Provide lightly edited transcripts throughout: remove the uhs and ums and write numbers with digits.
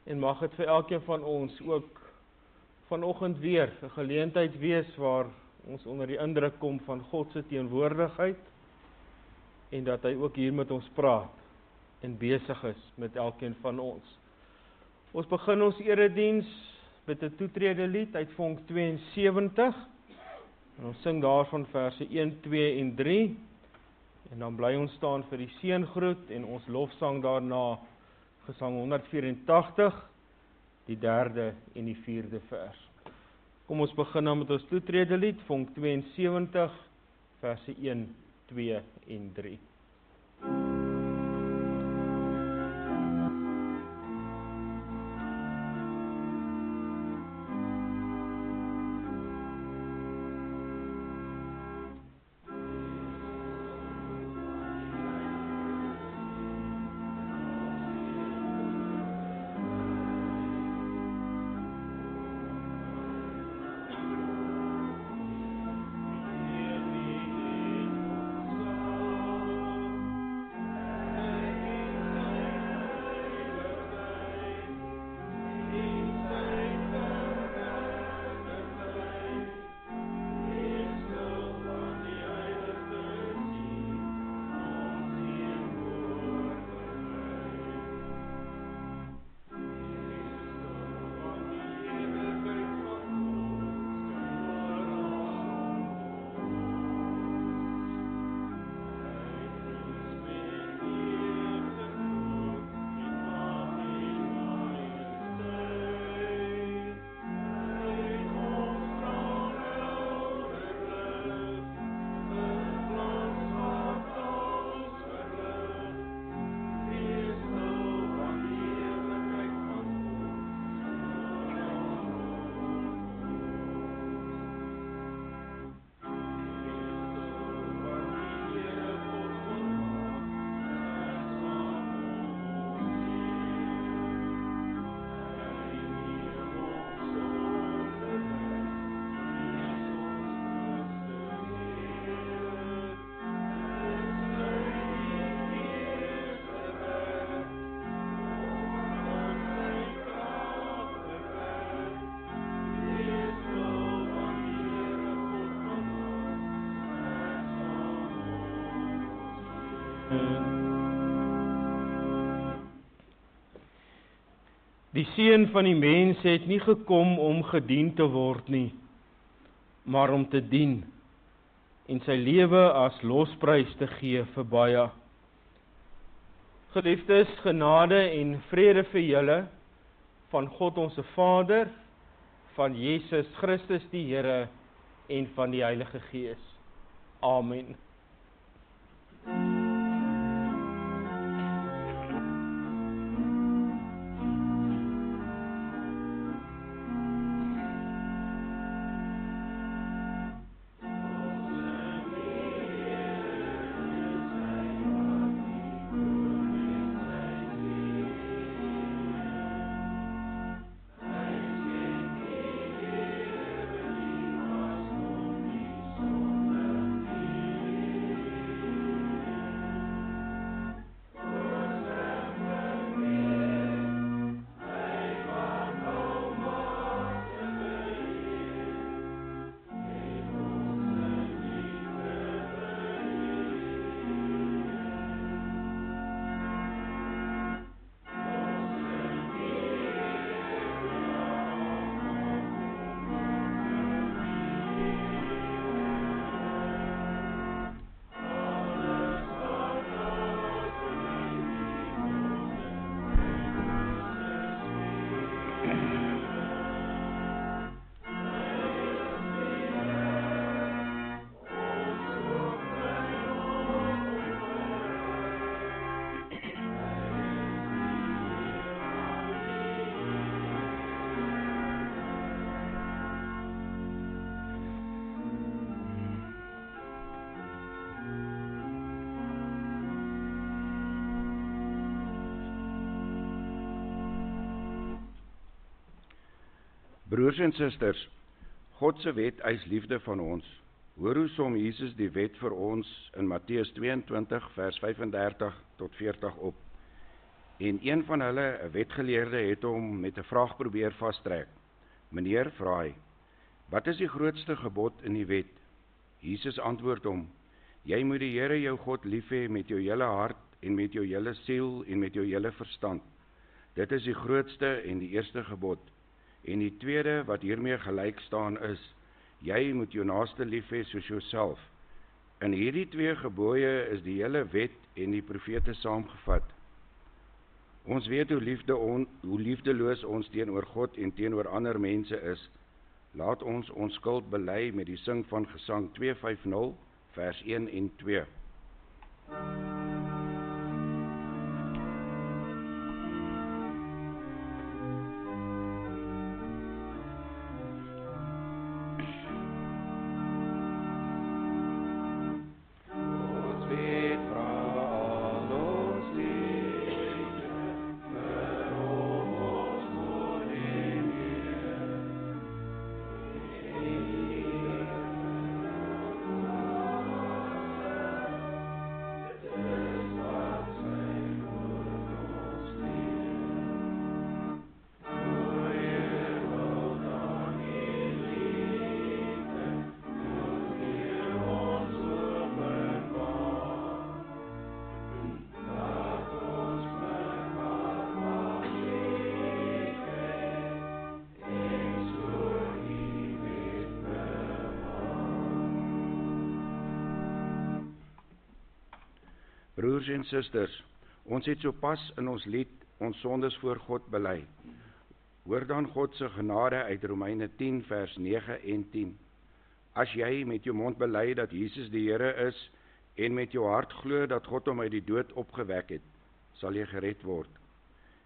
En mag dit vir elkeen van ons ook vanoggend weer 'n geleentheid wees waar ons onder die indruk kom van God se teenwoordigheid en dat hy ook hier met ons praat en besig is met elkeen van ons. Ons begin ons erediens met 'n toetrede lied uit Vonk 72 en ons sing daarvan verse 1, 2 en 3 en dan bly ons staan vir die seëngroet en ons lofsang daarna Gesang 184, die 3de en die 4de vers. Kom ons begin dan met ons toetrede lied, Vonk 72, verse 1, 2 en 3. Die Seun van die mens het nie gekom om gedien te word nie, maar om te dien en sy lewe as losprys te gee vir baie. Geliefdes, genade en vrede vir julle van God ons Vader, van Jesus Christus die Here en van die Heilige Gees. Amen. Broers en susters, God se wet eis liefde van ons. Hoor hoe som Jesus die wet vir ons in Matteus 22 vers 35 tot 40 op. En een van hulle, 'n wetgeleerde, het hom met 'n vraag probeer vastrek. Meneer, vra hy, wat is die grootste gebod in die wet? Jesus antwoord hom, jy moet die Here jou God lief hê met jou hele hart en met jou hele siel en met jou hele verstand. Dit is die grootste en die eerste gebod. En die tweede wat hiermee gelyk staan is, jy moet jou naaste lief hê soos jouself. In hierdie twee gebooie is die hele wet en die profete saamgevat. Ons weet hoe liefdeloos ons teenoor God en teenoor ander mense is. Laat ons ons skuld bely met die sing van Gesang 250, vers 1 en 2. Broers en susters, ons het sopas in ons lied ons sondes voor God bely. Hoor dan God se genade uit Romeine 10 vers 9 en 10. As jy met jou mond bely dat Jesus die Here is en met jou hart glo dat God hom uit die dood opgewek het, sal jy gered word.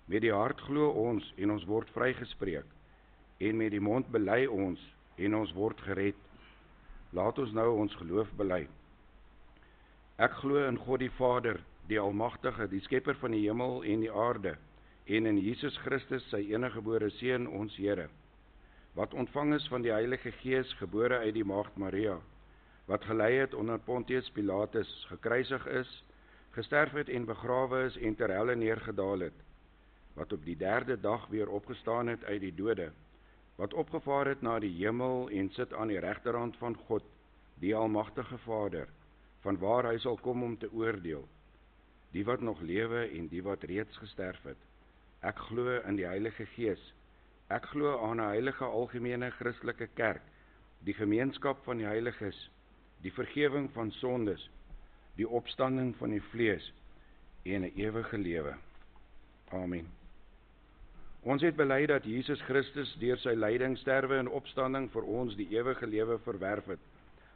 Met die hart glo ons en ons word vrygespreek, en met die mond bely ons en ons word gered. Laat ons nou ons geloof bely. Ek glo in God die Vader, die Almagtige, die Skepper van die hemel en die aarde, en in Jesus Christus, sy eniggebore Seun, ons Here, wat ontvang is van die Heilige Gees, gebore uit die Maagd Maria, wat gelei het onder Pontius Pilatus, gekruisig is, gesterf het en begrawe is en ter helle neergedaal het, wat op die derde dag weer opgestaan het uit die dode, wat opgevaar het na die hemel en sit aan die regterhand van God, die Almagtige Vader, van waar hy sal kom om te oordeel, die wat nog lewe en die wat reeds gesterf het. Ek glo in die Heilige Gees. Ek glo aan 'n heilige algemene Christelike kerk, die gemeenskap van die heiliges, die vergifnis van sondes, die opstanding van die vlees en 'n ewige lewe. Amen. Ons het bely dat Jesus Christus deur sy lyding, sterwe en opstanding vir ons die ewige lewe verwerf het.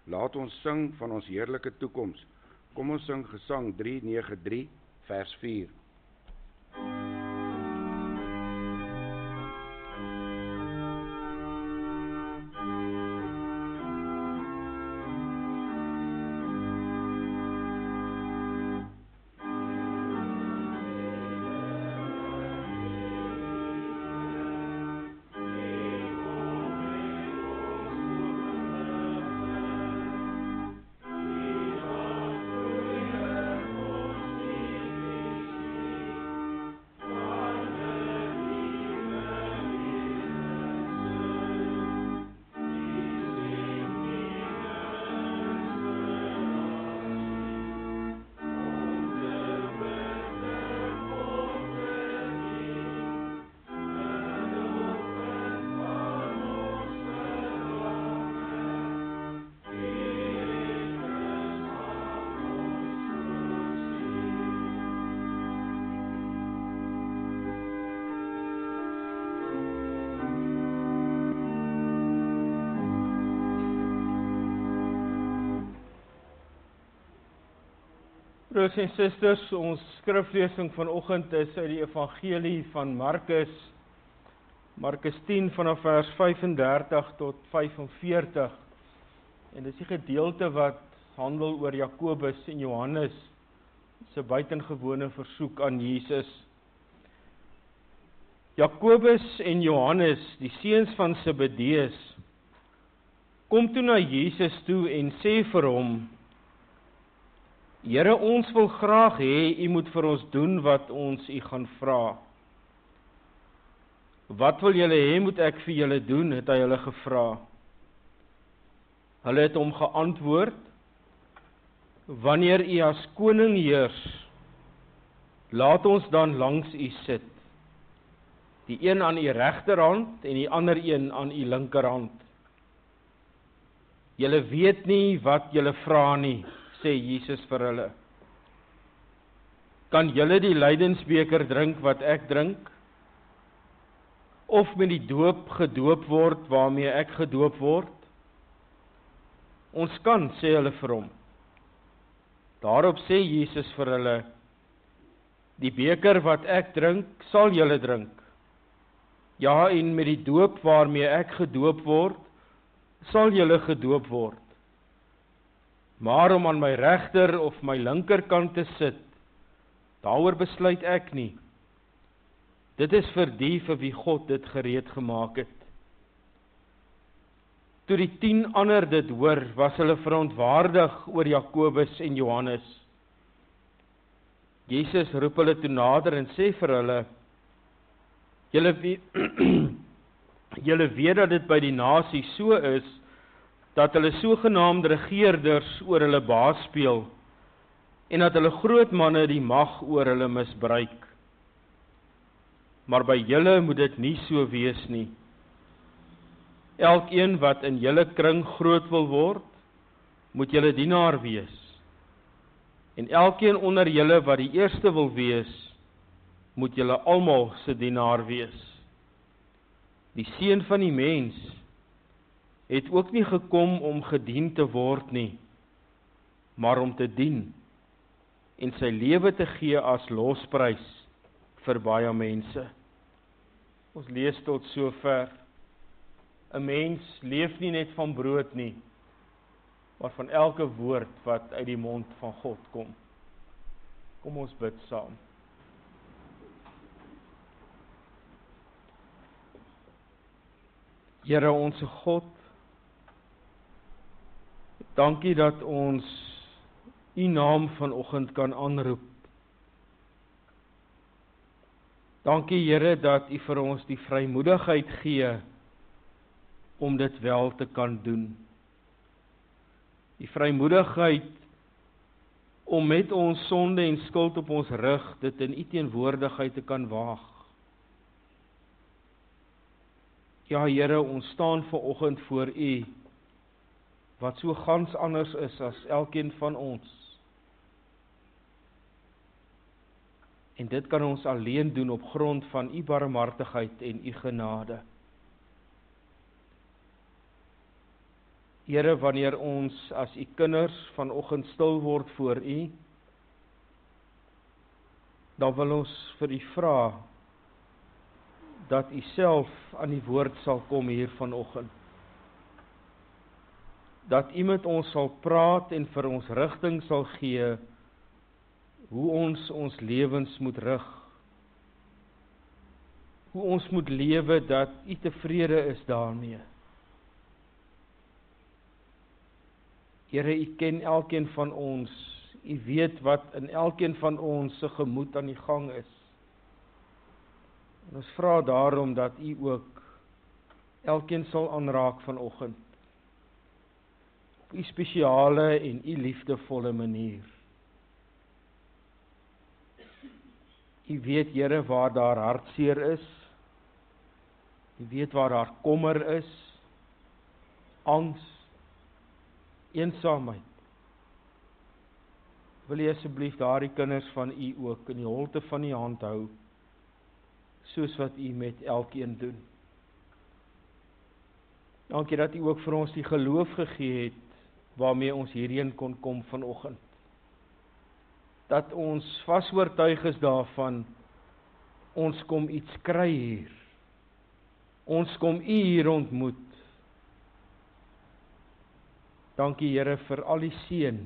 Laat ons sing van ons heerlike toekoms. Kom ons sing Gesang 393, vers 4. Broers en susters, ons skriflesing vanoggend is uit die Evangelie van Markus, Markus 10 vanaf vers 35 tot 45. En dis die gedeelte wat handel oor Jakobus en Johannes se buitengewone versoek aan Jesus. Jakobus en Johannes, die seuns van Zebedeus, kom toe na Jesus toe en sê vir hom: Here, ons wil graag hê, U moet vir ons doen wat ons U gaan vra. Wat wil julle hê moet ek vir julle doen, het hy hulle gevra. Hulle het hom geantwoord, wanneer U as koning heers, laat ons dan langs U sit, die een aan U regterhand en die ander een aan U linkerhand. Julle weet nie wat julle vra nie, sê Jesus vir hulle. Kan julle die lydensbeker drink wat ek drink? Of met die doop gedoop word waarmee ek gedoop word? Ons kan, sê hulle vir hom. Daarop sê Jesus vir hulle, die beker wat ek drink, sal julle drink. Ja, en met die doop waarmee ek gedoop word, sal julle gedoop word. Maar om aan my regter of my linkerkant te sit, daaroor besluit ek nie. Dit is vir die vir wie God dit gereed gemaak het. Toe die 10 ander dit hoor, was hulle verontwaardig oor Jakobus en Johannes. Jesus roep hulle toe nader en sê vir hulle, julle weet dat dit by die nasie so is, dat hulle sogenaamde regerders oor hulle baas speel, en dat hulle groot manne die mag oor hulle misbruik. Maar by julle moet dit nie so wees nie. Elkeen wat in julle kring groot wil word, moet julle dienaar wees. En elkeen onder julle wat die eerste wil wees, moet julle almal se dienaar wees. Die Seun van die mens het ook nie gekom om gedien te word nie, maar om te dien en sy lewe te gee as losprys vir baie mense. Ons lees tot sover. 'n Mens leef nie net van brood nie, maar van elke woord wat uit die mond van God kom. Kom ons bid saam. Here onse God, dankie dat ons U naam vanoggend kan aanroep. Dankie Here dat U vir ons die vrymoedigheid gee om dit wel te kan doen. Die vrymoedigheid om met ons sonde en skuld op ons rug dit in U teenwoordigheid te kan waag. Ja Here, ons staan vanoggend voor U, wat so gans anders is as elkeen van ons. En dit kan ons alleen doen op grond van U barmhartigheid en U genade. Here, wanneer ons as U kinders vanoggend stil word voor U, dan wil ons vir U vra dat U self aan die woord sal kom hier vanoggend. Dat U met ons sal praat en vir ons rigting sal gee hoe ons lewens moet rig. Hoe ons moet lewe dat U tevrede is daarmee. Here, U ken elkeen van ons. U weet wat in elkeen van ons se gemoed aan die gang is. En ons vra daarom dat U ook elkeen sal aanraak vanoggend. Op U spesiale en U liefdevolle manier. U weet, Here, waar daar hartseer is. U weet waar daar kommer is, angs, eensaamheid. Wil U asseblief daardie kinders van U ook in die holte van U hand hou, soos wat U met elkeen doen. Dankie dat U ook vir ons die geloof gegee het, waarmee ons hierheen kon kom vanoggend. Dat ons vas oortuig is daarvan, ons kom iets kry hier. Ons kom U hier ontmoet. Dankie Here vir al die seën,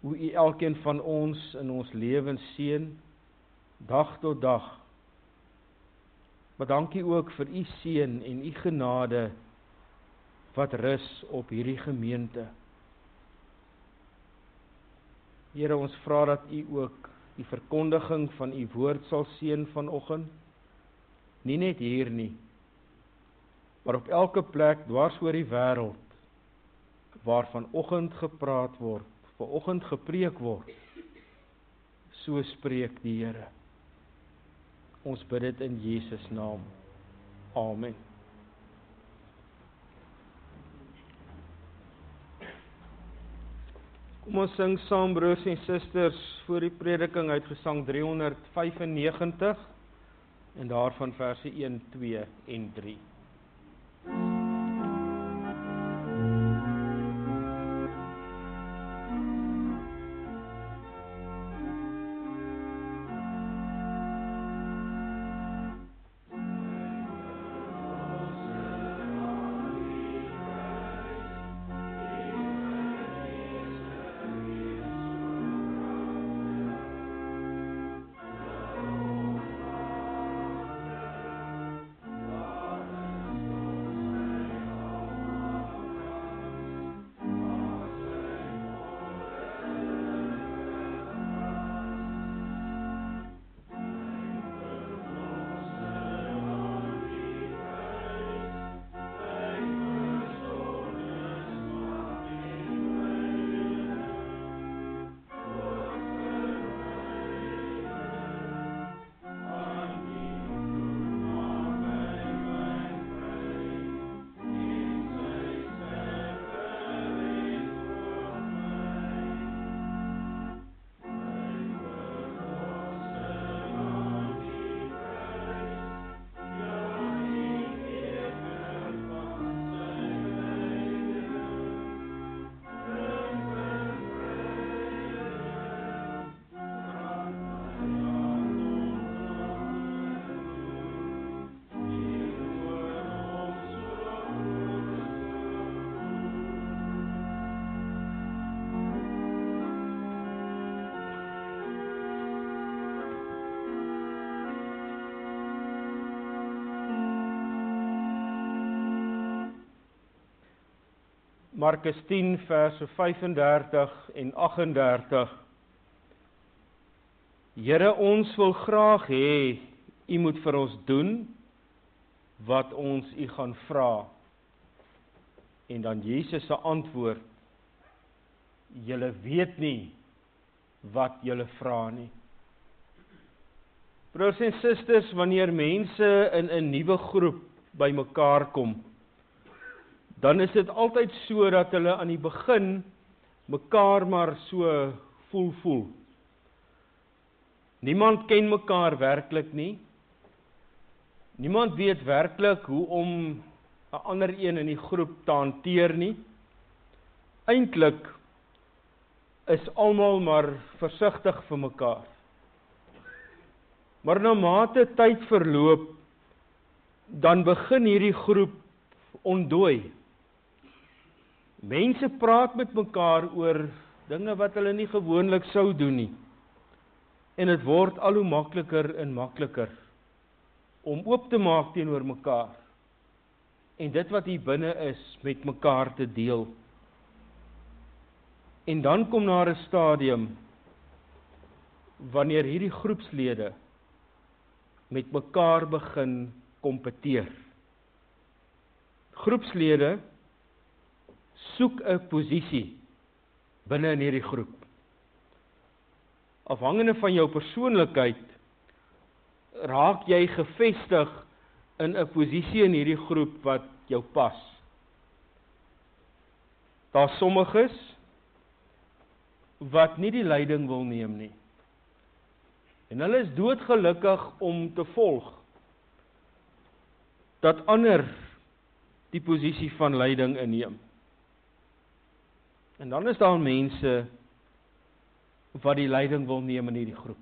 hoe U elkeen van ons in ons lewens seën, dag tot dag. Maar dankie ook vir U seën en U genade, wat rus op hierdie gemeente. Here, ons vra dat U ook die verkondiging van U woord sal seën vanoggend. Nie net hier nie, maar op elke plek dwars oor die wêreld waar vanoggend gepraat word, vanoggend gepreek word. So spreek die Here. Ons bid dit in Jesus naam. Amen. Kom ons sing saam, broers en susters, voor die prediking uit Gesang 395 en daarvan verse 1, 2 en 3. Markus 10 verse 35 en 38. Here, ons wil graag hê U moet vir ons doen wat ons U gaan vra. En dan Jesus se antwoord: Julle weet nie wat julle vra nie. Broers en susters, wanneer mense in 'n nuwe groep bymekaar kom, dan is dit altyd so dat hulle aan die begin mekaar maar so voel. Niemand ken mekaar werklik nie. Niemand weet werklik hoe om 'n ander een in die groep te hanteer nie. Eintlik is almal maar versigtig vir mekaar. Maar na mate tyd verloop, dan begin hierdie groep ontdooi. Mense praat met mekaar oor dinge wat hulle nie gewoonlik sou doen nie. En dit word al hoe makliker en makliker om oop te maak teenoor mekaar en dit wat hier binne is met mekaar te deel. En dan kom daar 'n stadium wanneer hierdie groepslede met mekaar begin kompeteer. Groepslede soek 'n posisie binne in hierdie groep. Afhangende van jou persoonlikheid, raak jy gevestig in 'n posisie in hierdie groep wat jou pas. Daar sommiges wat nie die leiding wil neem nie. En hulle is doodgelukkig om te volg dat ander die posisie van leiding inneem. En dan is daar mense wat die leiding wil neem in hierdie groep.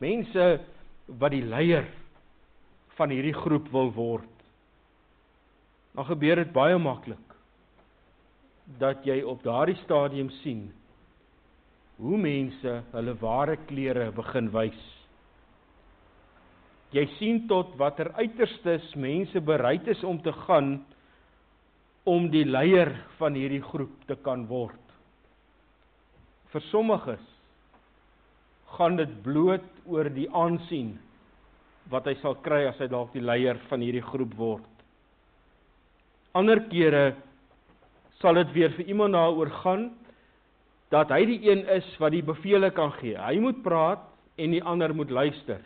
Mense wat die leier van hierdie groep wil word. Dan gebeur dit baie maklik dat jy op daardie stadium sien hoe mense hulle ware kleure begin wys. Jy sien tot watter uiterstes mense bereid is om te gaan om die leier van hierdie groep te kan word. Vir sommiges gaan dit bloot oor die aansien wat hy sal kry as hy dalk die leier van hierdie groep word. Ander kere sal dit weer vir iemand daaroor gaan, dat hy die een is wat die bevele kan gee. Hy moet praat en die ander moet luister.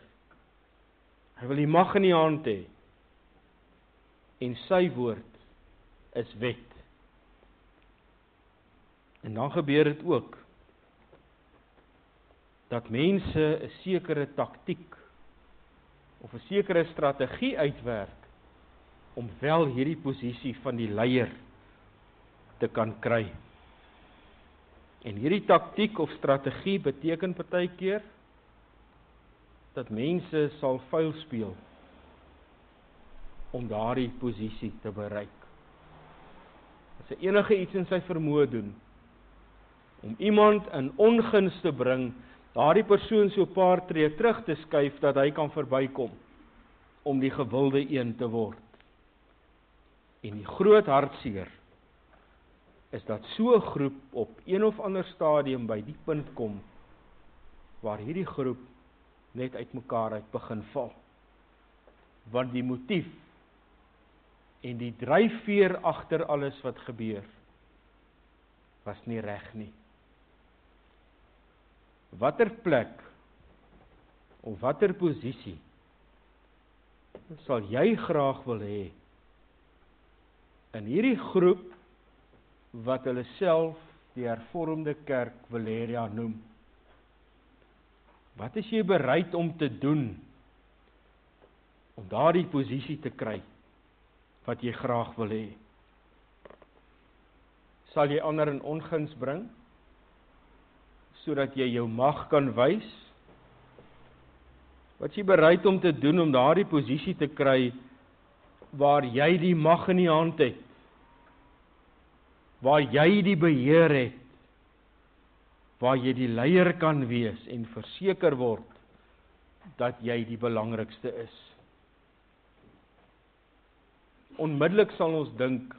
Hy wil die mag in die hand hê. En sy woord is wet. En dan gebeur dit ook, dat mense 'n sekere taktiek, of 'n sekere strategie uitwerk, om wel hierdie posisie van die leier te kan kry. En hierdie taktiek of strategie beteken partykeer dat mense sal vuil speel om daardie posisie te bereik. As hy enige iets in sy vermoë doen om iemand in ongunst te bring, daardie persoon so 'n paar tree terug te skuif dat hy kan verbykom om die gewilde een te word. En die groot hartseer is dat so 'n groep op een of ander stadium by die punt kom waar hierdie groep net uitmekaar uit begin val. Want die motief en die dryfveer agter alles wat gebeur was nie reg nie. Watter plek of watter posisie sal jy graag wil hê in hierdie groep wat hulle self die hervormde kerk Valeria noem? Wat is jy bereid om te doen om daardie posisie te kry wat jy graag wil hê? Sal jy ander in onguns bring sodat jy jou mag kan wys? Wat is jy bereid om te doen om daardie posisie te kry waar jy die mag in die hand het? Waar jy die beheer het? Waar jy die leier kan wees en verseker word dat jy die belangrikste is? Onmiddellik sal ons dink,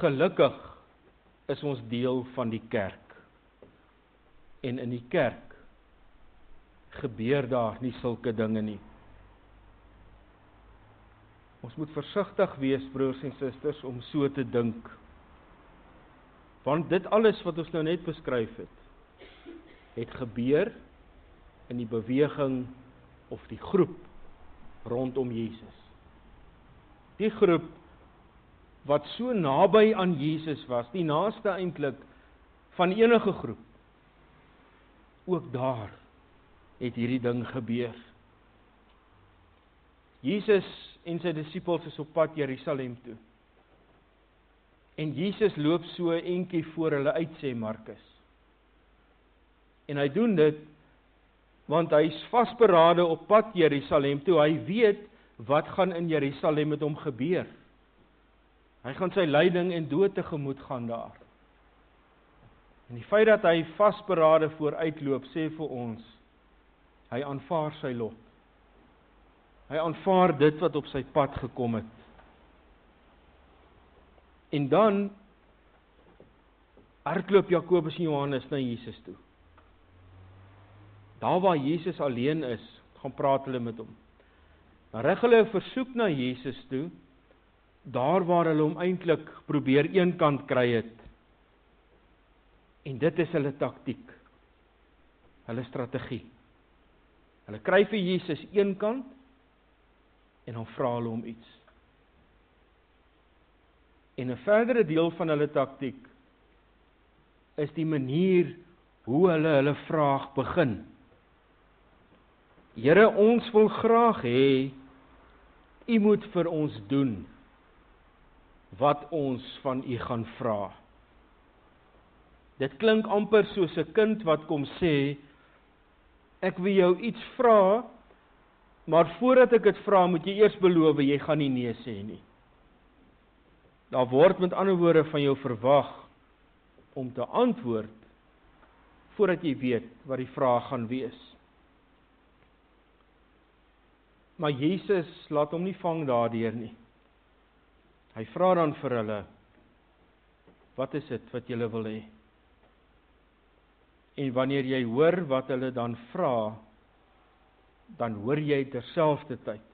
gelukkig is ons deel van die kerk. En in die kerk gebeur daar nie sulke dinge nie. Ons moet versigtig wees, broers en susters, om so te dink. Want dit alles wat ons nou net beskryf het gebeur in die beweging of die groep rondom Jesus. Die groep wat so naby aan Jesus was, die naaste eintlik van enige groep. Ook daar het hierdie ding gebeur. Jesus en sy disippels is op pad Jerusalem toe. En Jesus loop so entjie voor hulle uit, sê Markus. En hy doen dit want hy is vasberade op pad Jerusalem toe. Hy weet wat gaan in Jerusalem met hom gebeur. Hy gaan sy lyding en dood tegemoet gaan daar. En die feit dat hy vasberade vooruitloop, sê vir ons, hy aanvaar sy lot. Hy aanvaar dit wat op sy pad gekom het. En dan hardloop Jakobus en Johannes na Jesus toe. Daar waar Jesus alleen is, gaan praat hulle met hom. Dan rig hulle 'n versoek na Jesus toe, daar waar hulle hom eintlik probeer eenkant kry het. En dit is hulle taktiek, hulle strategie. Hulle kry vir Jesus eenkant, en dan vra hulle hom iets. En 'n verdere deel van hulle taktiek is die manier hoe hulle hulle vraag begin. Here, ons wil graag hê, U moet vir ons doen wat ons van U gaan vra. Dit klink amper soos 'n kind wat kom sê, ek wil jou iets vra, maar voordat ek dit vra, moet jy eers beloof, jy gaan nie nee sê nie. Daar word met ander woorde van jou verwag om te antwoord voordat jy weet wat die vraag gaan wees. Maar Jesus laat hom nie vang daardeur nie. Hy vra dan vir hulle, wat is dit wat julle wil hê? En wanneer jy hoor wat hulle dan vra, dan hoor jy terselfdertyd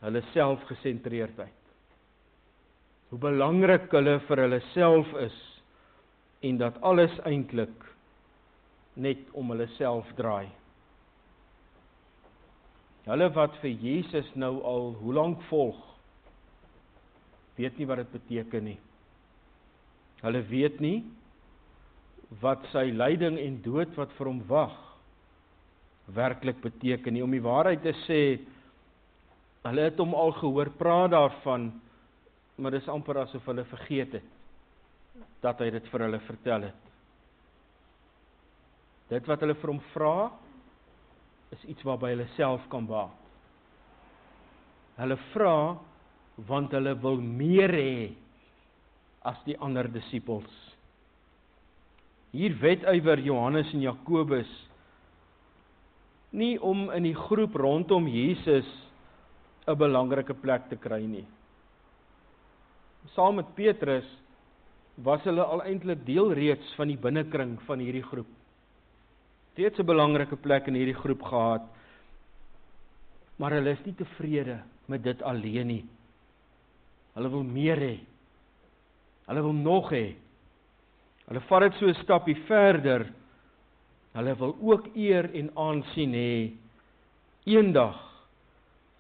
hulle selfgesentreerdheid. Hoe belangrik hulle vir hulle self is en dat alles eintlik net om hulle self draai. Hulle wat vir Jesus nou al hoe lank volg, weet nie wat dit beteken nie. Hulle weet nie wat sy lyding en dood wat vir hom wag werklik beteken nie. Om die waarheid te sê, hulle het hom al gehoor praat daarvan, maar dis amper asof hulle vergeet het dat hy dit vir hulle vertel het. Dit wat hulle vir hom vra, is iets waarby hulle self kan baat. Hulle vra, want hulle wil meer hê as die ander disippels. Hier wedywer Johannes en Jakobus nie om in die groep rondom Jesus 'n belangrike plek te kry nie. Saam met Petrus was hulle al eintlik deel reeds van die binnekring van hierdie groep. Reeds 'n belangrike plek in hierdie groep gehad, maar hulle is nie tevrede met dit alleen nie. Hulle wil meer hê. Hulle wil nog hê. Hulle vat dit so 'n stapie verder. Hulle wil ook eer en aansien hê eendag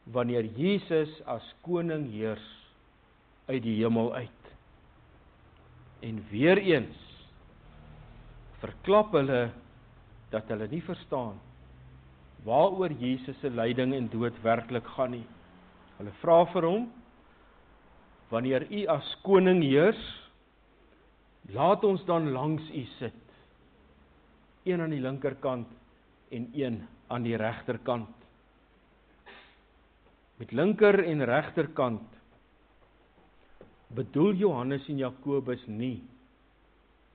wanneer Jesus as koning heers uit die hemel uit. En weer eens verklap hulle dat hulle nie verstaan waaroor Jesus se lyding en dood werklik gaan nie. Hulle vra vir hom, wanneer u as koning heers, laat ons dan langs u sit. Een aan die linkerkant en een aan die regterkant. Met linker en regterkant bedoel Johannes en Jakobus nie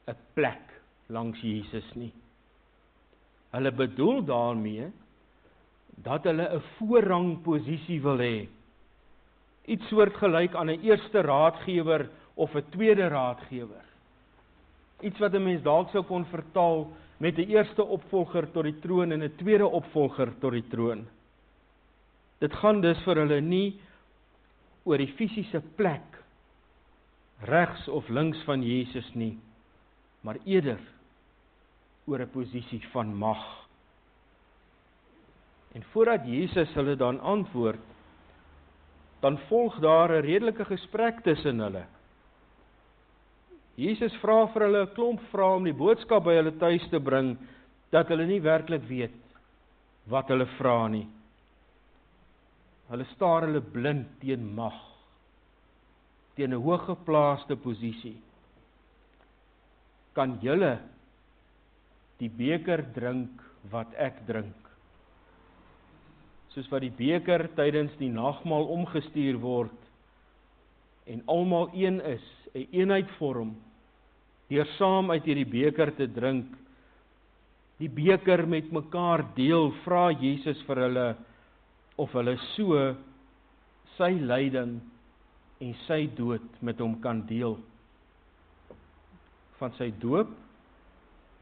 'n plek langs Jesus nie. Hulle bedoel daarmee dat hulle 'n voorrangposisie wil hê. Iets soortgelyk aan 'n eerste raadgewer of 'n tweede raadgewer. Iets wat 'n mens dalk sou kon vertaal met 'n eerste opvolger tot die troon en 'n tweede opvolger tot die troon. Dit gaan dus vir hulle nie oor die fisiese plek regs of links van Jesus nie, maar eerder oor 'n posisie van mag. En voordat Jesus hulle dan antwoord, dan volg daar 'n redelike gesprek tussen hulle. Jesus vra vir hulle 'n klomp vrae om die boodskap by hulle tuis te bring, dat hulle nie werklik weet wat hulle vra nie. Hulle staar hulle blind teen mag, teen 'n hooggeplaaste posisie. Kan julle die beker drink wat ek drink? Soos wat die beker tydens die nagmaal omgestuur word en almal een is, 'n eenheid vorm, deur saam uit hierdie beker te drink, die beker met mekaar deel, vra Jesus vir hulle of hulle so sy lyding en sy dood met hom kan deel. Van sy doop,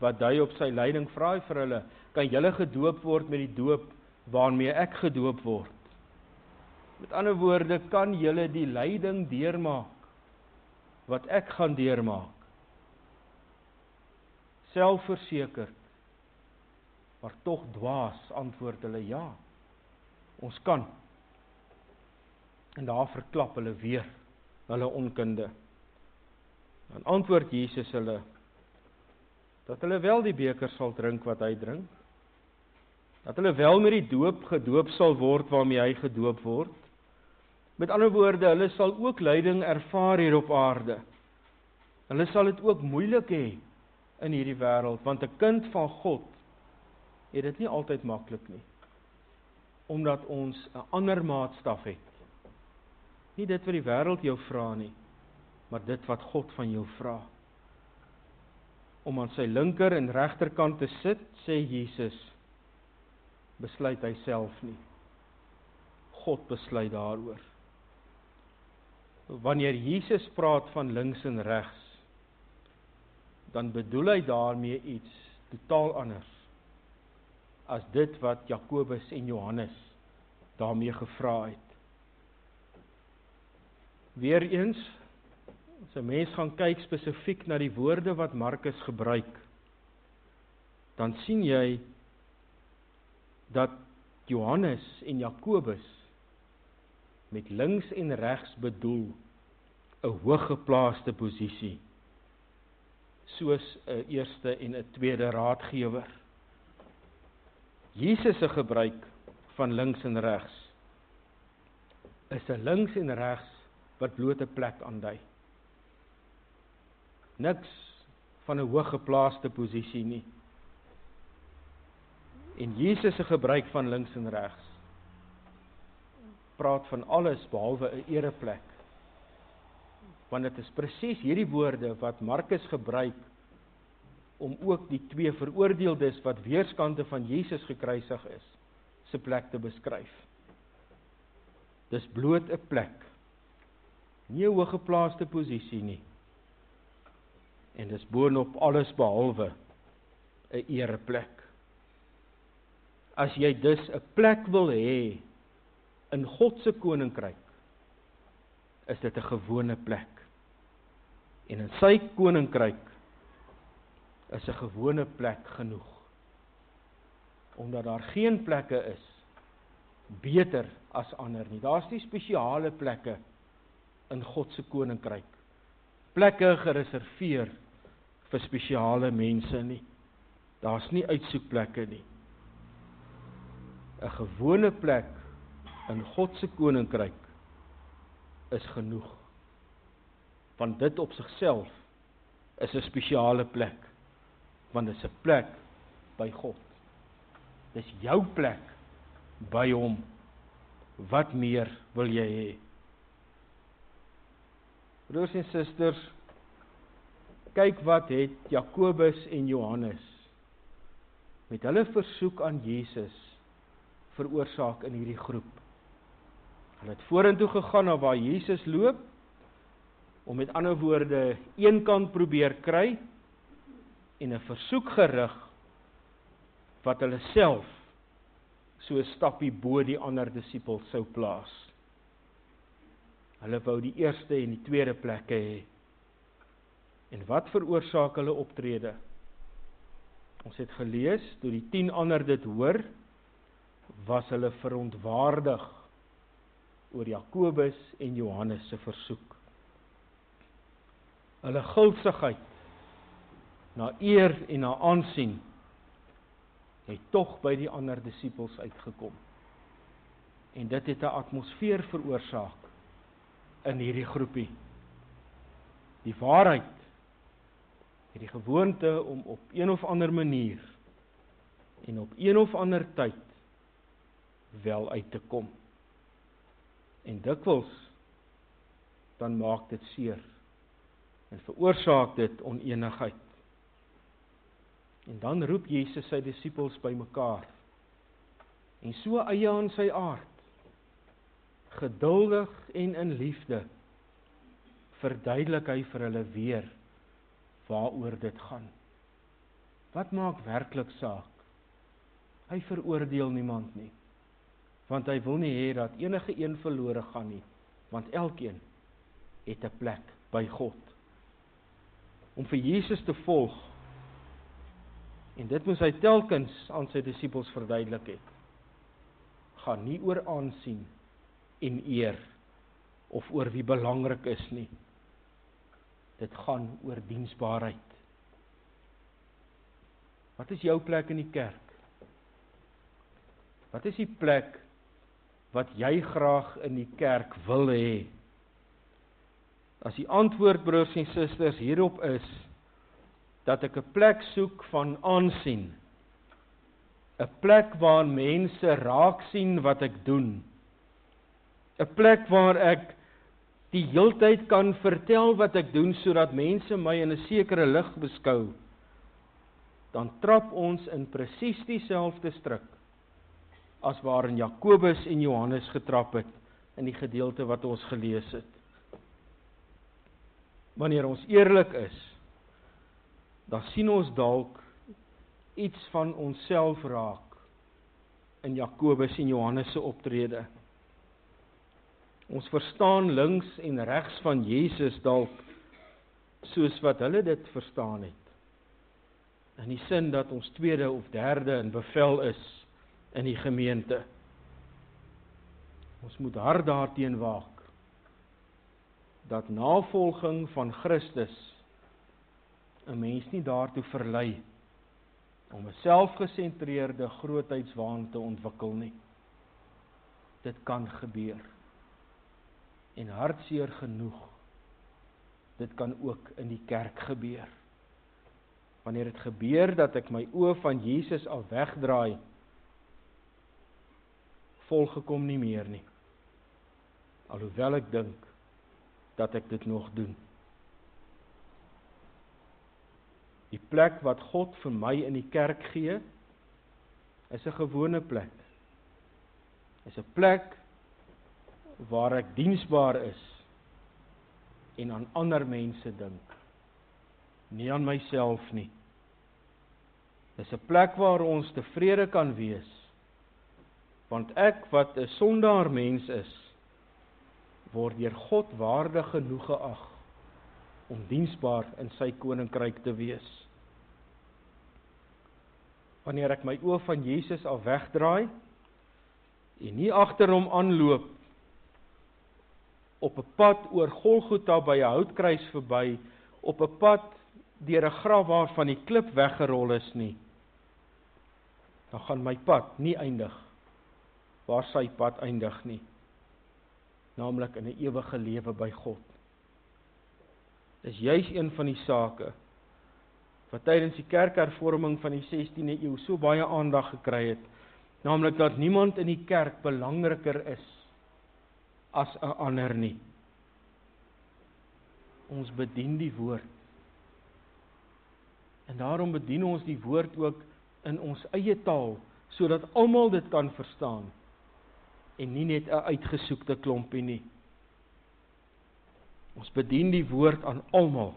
wat dui op sy lyding, vra hy vir hulle, kan julle gedoop word met die doop waarmee ek gedoop word? Met ander woorde, kan julle die lyding deurmaak wat ek gaan deurmaak? Selfversekerd, maar tog dwaas, antwoord hulle ja. Ons kan. En daar verklap hulle weer hulle onkunde. Dan antwoord Jesus hulle dat hulle wel die beker sal drink wat hy drink. Dat hulle wel met die doop gedoop sal word waarmee hy gedoop word. Met ander woorde, hulle sal ook lyding ervaar hier op aarde. Hulle sal dit ook moeilik hê in hierdie wêreld, want 'n kind van God het dit nie altyd maklik nie. Omdat ons 'n ander maatstaf het. Nie dit wat die wêreld jou vra nie, maar dit wat God van jou vra. Om aan sy linker en regterkant te sit, sê Jesus, besluit hy self nie. God besluit daaroor. Wanneer Jesus praat van links en regs, dan bedoel hy daarmee iets totaal anders as dit wat Jakobus en Johannes daarmee gevra het. Weereens, as 'n mens gaan kyk spesifiek na die woorde wat Markus gebruik, dan sien jy dat Johannes en Jakobus met links en regs bedoel 'n hooggeplaaste posisie, soos 'n eerste en 'n tweede raadgewer. Jesus se gebruik van links en regs is 'n links en regs wat bloot 'n plek aandui. Niks van 'n hooggeplaaste posisie nie. En Jesus se gebruik van links en regs praat van alles behalwe 'n ereplek. Want dit is presies hierdie woorde wat Markus gebruik om ook die twee veroordeeldes wat weerskante van Jesus gekruisig is, se plek te beskryf. Dis bloot 'n plek, nie 'n hooggeplaaste posisie nie. En dis boonop alles behalwe 'n ereplek. As jy dus 'n plek wil hê in God se koninkryk, is dit 'n gewone plek. En in sy koninkryk is 'n gewone plek genoeg. Omdat daar geen plekke is beter as ander nie. Daar's nie spesiale plekke in God se koninkryk. Plekke gereserveer vir spesiale mense nie. Daar's nie uitsoekplekke nie. 'n gewone plek in God se koninkryk is genoeg. Want dit op sigself is 'n spesiale plek, want dit is 'n plek by God. Dis jou plek by hom. Wat meer wil jy hê? Broers en susters, kyk wat het Jakobus en Johannes met hulle versoek aan Jesus veroorsaak in hierdie groep. Hulle het vorentoe gegaan na waar Jesus loop, om met ander woorde een kant probeer kry, en 'n versoek gerig, wat hulle self so 'n stappie bo die ander disippels sou plaas. Hulle wou die eerste en die tweede plekke hê. En wat veroorsaak hulle optrede? Ons het gelees, toe die 10 ander dit hoor, was hulle verontwaardig oor Jakobus en Johannes se versoek. Hulle gulsigheid na eer en na aansien het tog by die ander disippels uitgekom. En dit het 'n atmosfeer veroorsaak in hierdie groepie. Die waarheid het die gewoonte om op een of ander manier en op een of ander tyd wel uit te kom. En dikwels dan maak dit seer en veroorsaak dit oneenigheid. En dan roep Jesus sy disippels bymekaar. En so eie aan sy aard, geduldig en in liefde, verduidelik hy vir hulle weer waaroor dit gaan. Wat maak werklik saak? Hy veroordeel niemand nie, want hy wil nie hê dat enige een verlore gaan nie, want elkeen het 'n plek by God. Om vir Jesus te volg, en dit moes hy telkens aan sy disippels verduidelik het, gaan nie oor aansien en eer, of oor wie belangrik is nie. Dit gaan oor diensbaarheid. Wat is jou plek in die kerk? Wat is die plek wat jy graag in die kerk wil hê? As die antwoord, broers en susters, hierop is, dat ek 'n plek soek van aansien, 'n plek waar mense raak sien wat ek doen, 'n plek waar ek die heeltyd kan vertel wat ek doen, sodat mense my in 'n sekere lig beskou, dan trap ons in presies dieselfde struik, as waarin Jakobus en Johannes getrap het, in die gedeelte wat ons gelees het. Wanneer ons eerlik is, dan sien ons dalk iets van onsself raak in Jakobus en Johannes se optrede. Ons verstaan links en regs van Jesus dalk soos wat hulle dit verstaan het. In die sin dat ons tweede of derde in bevel is in die gemeente. Ons moet hard daarteen waak dat navolging van Christus 'n mens nie daartoe verlei om 'n selfgesentreerde grootheidswaan te ontwikkel nie. Dit kan gebeur. En hartseer genoeg, dit kan ook in die kerk gebeur. Wanneer dit gebeur dat ek my oë van Jesus af wegdraai, volgekom nie meer nie. Alhoewel ek dink dat ek dit nog doen. Die plek wat God vir my in die kerk gee, is 'n gewone plek. Is 'n plek waar ek diensbaar is en aan ander mense dink, nie aan myself nie. Dis 'n plek waar ons tevrede kan wees, want ek wat 'n sondaar mens is, word deur God waardig genoeg geag om diensbaar in sy koninkryk te wees. Wanneer ek my oë van Jesus af wegdraai en nie agter hom aanloop op 'n pad oor Golgotha by 'n houtkruis verby, op 'n pad deur 'n graf waarvan die klip weggerol is nie, dan gaan my pad nie eindig waar sy pad eindig nie, naamlik in 'n ewige lewe by God. Dis juis een van die sake wat tydens die kerkhervorming van die 16de eeu so baie aandag gekry het, naamlik dat niemand in die kerk belangriker is as 'n ander nie. Ons bedien die woord. En daarom bedien ons die woord ook in ons eie taal, sodat almal dit kan verstaan, en nie net 'n uitgesoekte klompie nie. Ons bedien die woord aan almal,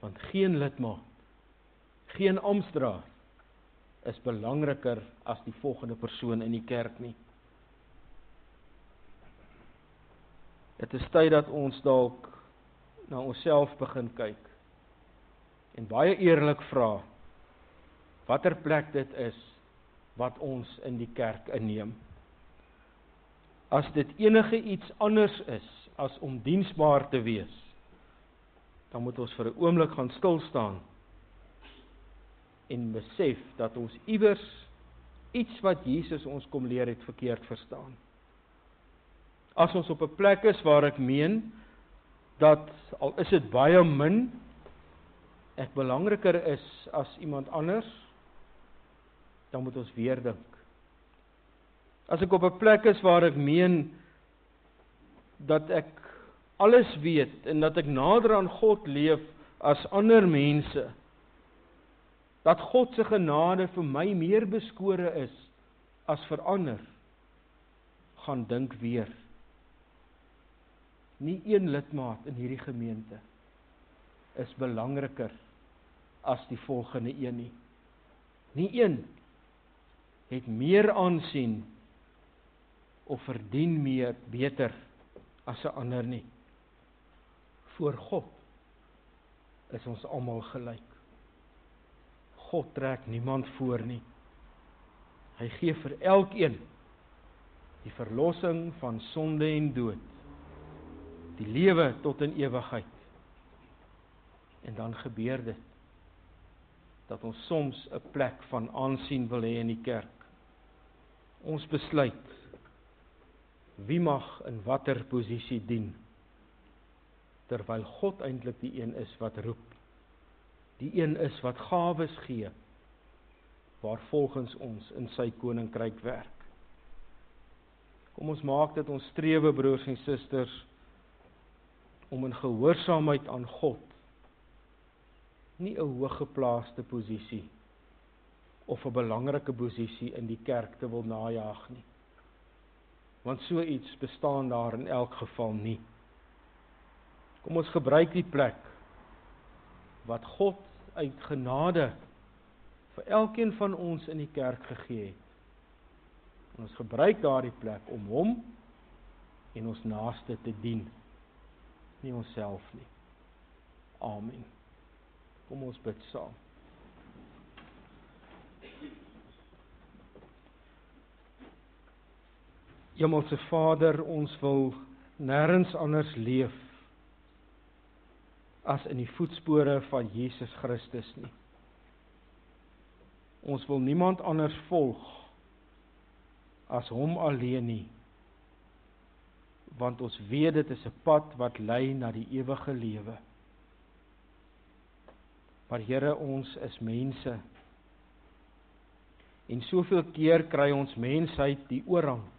want geen lidmaat, geen amptdraer is belangriker as die volgende persoon in die kerk nie. Dit is tyd dat ons dalk na onsself begin kyk en baie eerlik vra watter plek dit is wat ons in die kerk inneem. As dit enige iets anders is as om diensbaar te wees, dan moet ons vir 'n oomblik gaan stil staan en besef dat ons iewers iets wat Jesus ons kom leer het verkeerd verstaan. As ons op 'n plek is waar ek meen dat, al is dit baie min, ek belangriker is as iemand anders, dan moet ons weer dink. As ek op 'n plek is waar ek meen dat ek alles weet en dat ek nader aan God leef as ander mense, dat God se genade vir my meer beskore is as vir ander, gaan dink weer. Nie een lidmaat in hierdie gemeente is belangriker as die volgende een nie. Nie een het meer aansien of verdien meer beter as 'n ander nie. Voor God is ons almal gelyk. God trek niemand voor nie. Hy gee vir elkeen die verlossing van sonde en dood, die lewe tot in ewigheid. En dan gebeur dit dat ons soms 'n plek van aansien wil hê in die kerk. Ons besluit wie mag in watter posisie dien, terwyl God eintlik die een is wat roep, die een is wat gawes gee, waar volgens ons in sy koninkryk werk. Kom ons maak dit ons strewe, broers en susters, om in gehoorsaamheid aan God nie 'n hooggeplaaste posisie of 'n belangrike posisie in die kerk te wil najag nie. Want so iets bestaan daar in elk geval nie. Kom ons gebruik die plek wat God uit genade vir elkeen van ons in die kerk gegee het. En ons gebruik daardie plek om hom en ons naaste te dien, nie onsself nie. Amen. Kom ons bid saam. Hemelse Vader, ons wil nêrens anders leef as in die voetspore van Jesus Christus nie. Ons wil niemand anders volg as hom alleen nie, want ons weet dit is 'n pad wat lei na die ewige lewe. Maar Here, ons is mense, en soveel keer kry ons mensheid die oorhand.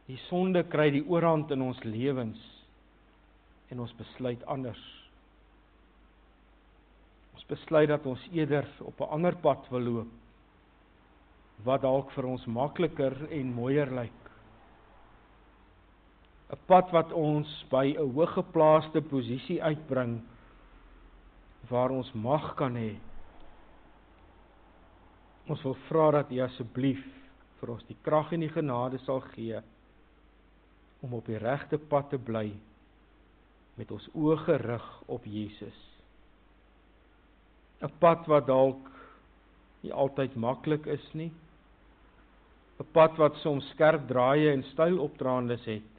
Die sonde kry die oorhand in ons lewens, en ons besluit anders. Ons besluit dat ons eerder op 'n ander pad wil loop, wat dalk vir ons makliker en mooier lyk. 'n Pad wat ons by 'n hooggeplaaste posisie uitbring, waar ons mag kan hê. Ons wil vra dat U asseblief vir ons die krag en die genade sal gee, om op die regte pad te bly, met ons oë gerig op Jesus. 'n Pad wat dalk nie altyd maklik is nie, 'n pad wat soms skerp draaie en styl opdraandes het,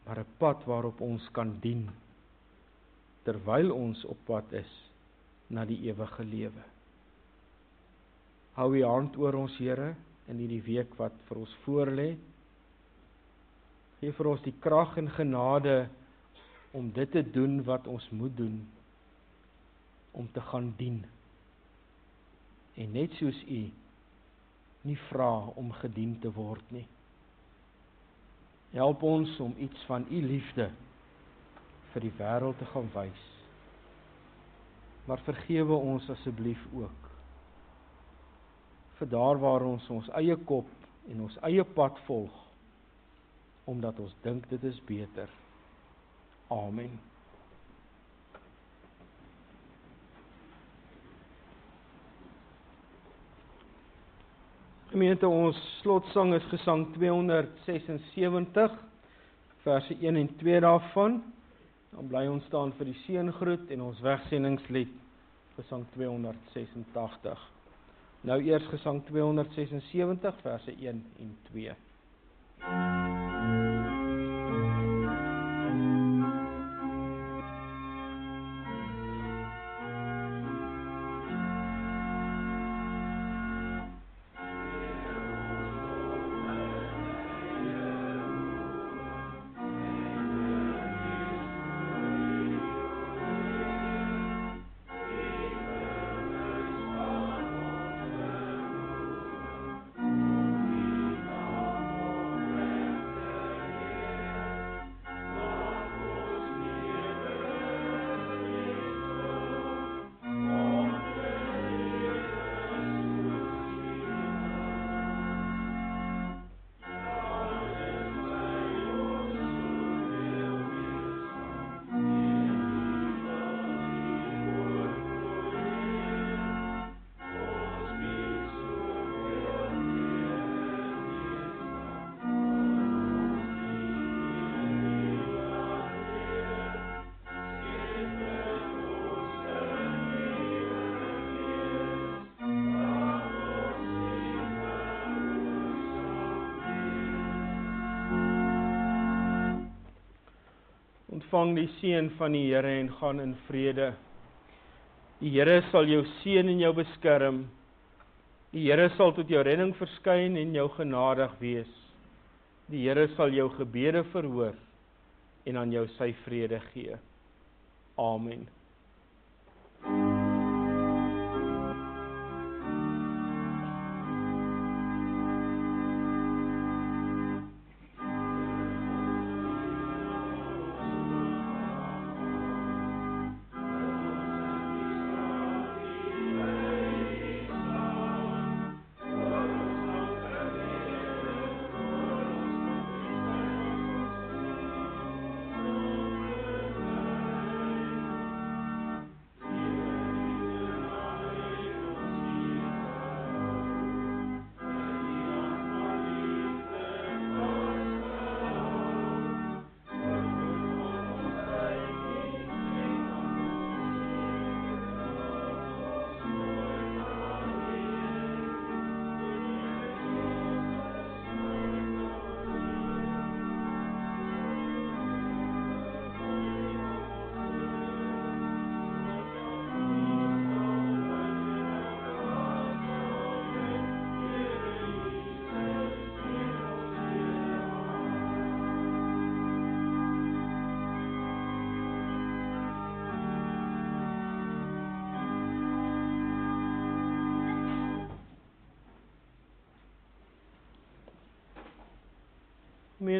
maar 'n pad waarop ons kan dien, terwyl ons op pad is na die ewige lewe. Hou U hand oor ons, Here, in hierdie week wat vir ons voorlê. Gee vir ons die krag en genade om dit te doen wat ons moet doen, om te gaan dien. En net soos U nie vra om gedien te word nie. Help ons om iets van U liefde vir die wêreld te gaan wys. Maar vergewe ons asseblief ook vir daar waar ons eie kop en ons eie pad volg, omdat ons dink dit is beter. Amen. Gemeente, ons slotsang is gesang 276, verse 1 en 2 daarvan. Dan bly ons staan vir die seëngroet en ons wegsendingslied, gesang 286. Nou eers gesang 276, verse 1 en 2. Ontvang die seën van die Here en gaan in vrede. Die Here sal jou seën en jou beskerm. Die Here sal tot jou redding verskyn en jou genadig wees. Die Here sal jou gebede verhoor en aan jou sy vrede gee. Amen. gemeente